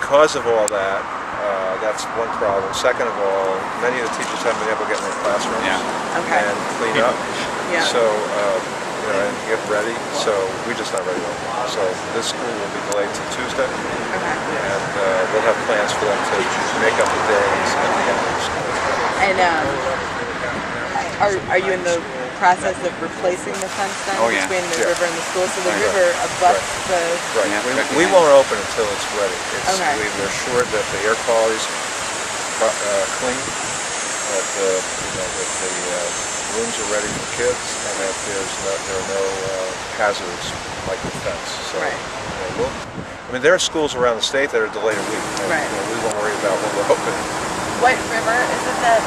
because of all that, that's one problem. Second of all, many of the teachers haven't been able to get in their classrooms and clean up. So, and get ready. So we're just not ready to open. So this school will be delayed to Tuesday, and we'll have plans for them to make up the days at the end of the school. And are you in the process of replacing the fence then between the river and the school? So the river abuts the... We won't open until it's ready. We're sure that the air quality's clean, that the rooms are ready for kids, and that there are no hazards like the fence. So, there are schools around the state that are delayed a week. And, we won't worry about when we're opening. What river is it that...